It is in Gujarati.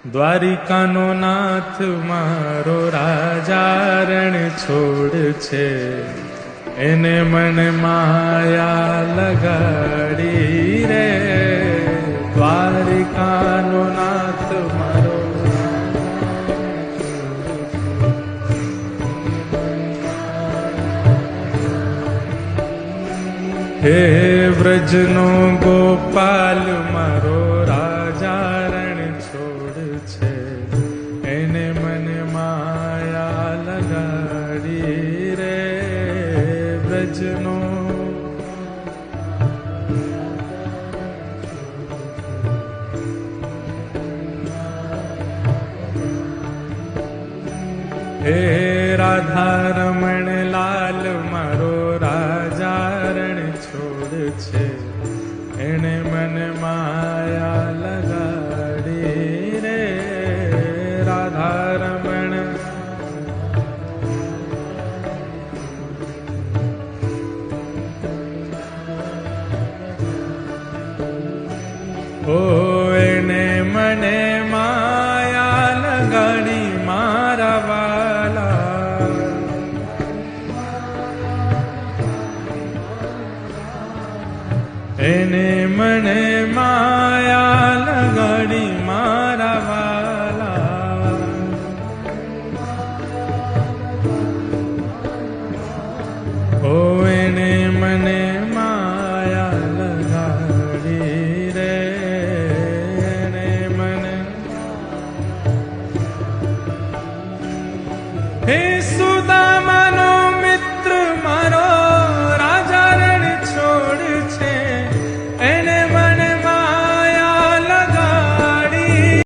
દ્વારિકાનો નાથ મારો રાજા રણ છોડ છે, એને મને માયા લગાડી રે. દ્વારિકાનો નાથ મારો હે વ્રજનો ગોપાલ મારો રાજા રણ છોડ છે, એને મને માયા લગાડી રે. વ્રજનો હે રાધા રમણ લાલ મારો રાજા રણ છોડ છે, એને મને માયા લગાડી રે. રાધા રમણ ઓ એને મને માયા લગાડી મારા વાલા. એને મને માયા લગાડી મારા વાલા. ઓ એને મને માયા લગાડી રે. એને મને હે